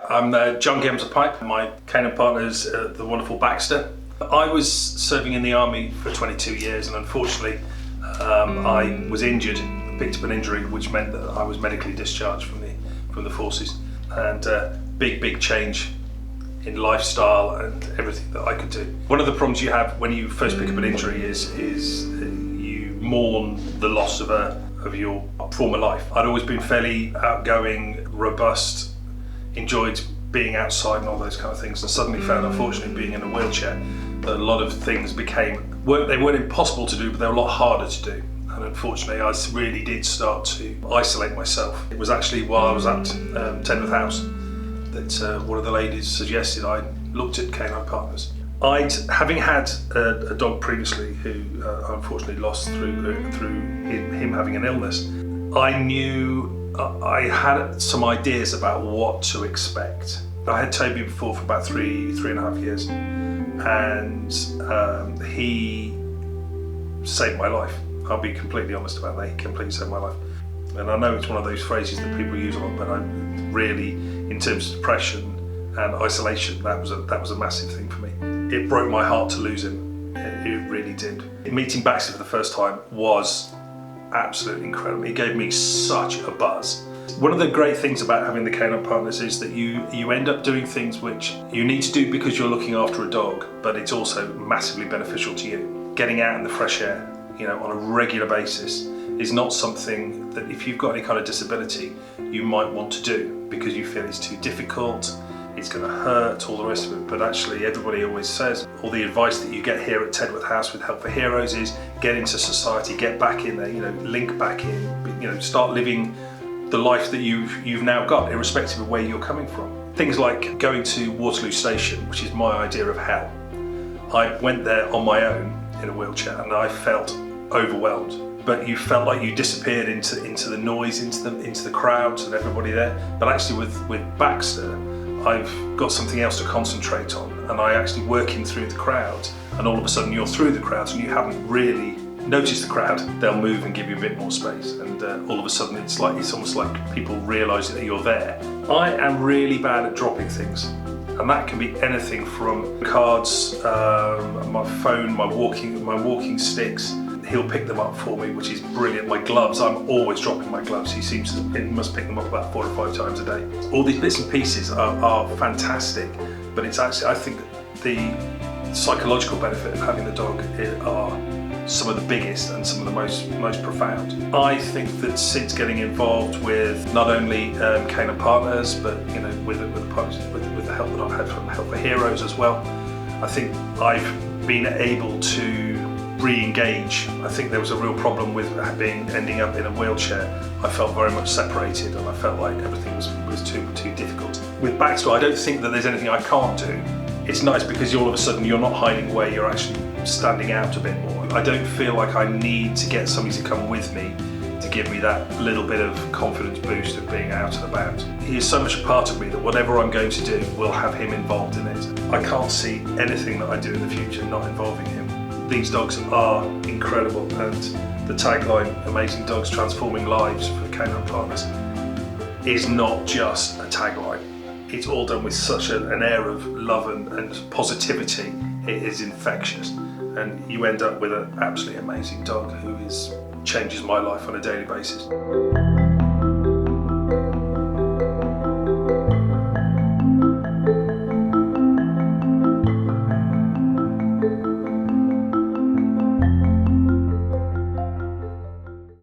I'm Jon Giemza-Pipe. My canine partner is the wonderful Baxter. I was serving in the army for 22 years and unfortunately I was injured, picked up an injury which meant that I was medically discharged from the forces, and big change in lifestyle and everything that I could do. One of the problems you have when you first pick up an injury is you mourn the loss of your former life. I'd always been fairly outgoing, robust, enjoyed being outside and all those kind of things, and suddenly found, unfortunately, being in a wheelchair, that a lot of things they weren't impossible to do, but they were a lot harder to do. And unfortunately, I really did start to isolate myself. It was actually while I was at Tedworth House that one of the ladies suggested I looked at canine partners. Having had a dog previously who unfortunately lost through him having an illness, I knew I had some ideas about what to expect. I had Toby before for about three and a half years, and he saved my life. I'll be completely honest about that. He completely saved my life. And I know it's one of those phrases that people use a lot, but I really, in terms of depression and isolation, that was a massive thing for me. It broke my heart to lose him. It really did. Meeting Baxter for the first time was absolutely incredible. He gave me such a buzz. One of the great things about having the canine partners is that you end up doing things which you need to do because you're looking after a dog, but it's also massively beneficial to you. Getting out in the fresh air, on a regular basis is not something that, if you've got any kind of disability, you might want to do because you feel it's too difficult, it's going to hurt, all the rest of it. But actually, everybody always says, all the advice that you get here at Tedworth House with Help for Heroes is get into society, get back in there, link back in, start living the life that you've now got, irrespective of where you're coming from. Things like going to Waterloo Station, which is my idea of hell. I went there on my own in a wheelchair and I felt overwhelmed, but you felt like you disappeared into the noise, into the crowds and everybody there. But actually with Baxter, I've got something else to concentrate on, and I actually work in through the crowds, and all of a sudden you're through the crowds and you haven't really noticed the crowd. They'll move and give you a bit more space, and all of a sudden it's almost like people realise that you're there. I am really bad at dropping things, and that can be anything from cards, my phone, my walking sticks. He'll pick them up for me, which is brilliant. My gloves, I'm always dropping my gloves. He must pick them up about 4 or 5 times a day. All these bits and pieces are fantastic, but it's actually, I think the psychological benefit of having the dog are some of the biggest and some of the most profound. I think that since getting involved with not only canine partners, but with the help that I've had from Help for Heroes as well, I think I've been able to re-engage. I think there was a real problem with ending up in a wheelchair. I felt very much separated, and I felt like everything was too difficult. With Baxter, I don't think that there's anything I can't do. It's nice because all of a sudden you're not hiding away, you're actually standing out a bit more. I don't feel like I need to get somebody to come with me to give me that little bit of confidence boost of being out and about. He is so much a part of me that whatever I'm going to do will have him involved in it. I can't see anything that I do in the future not involving him. These dogs are incredible, and the tagline, Amazing Dogs Transforming Lives for Canine Partners, is not just a tagline. It's all done with such an air of love and positivity. It is infectious, and you end up with an absolutely amazing dog who changes my life on a daily basis.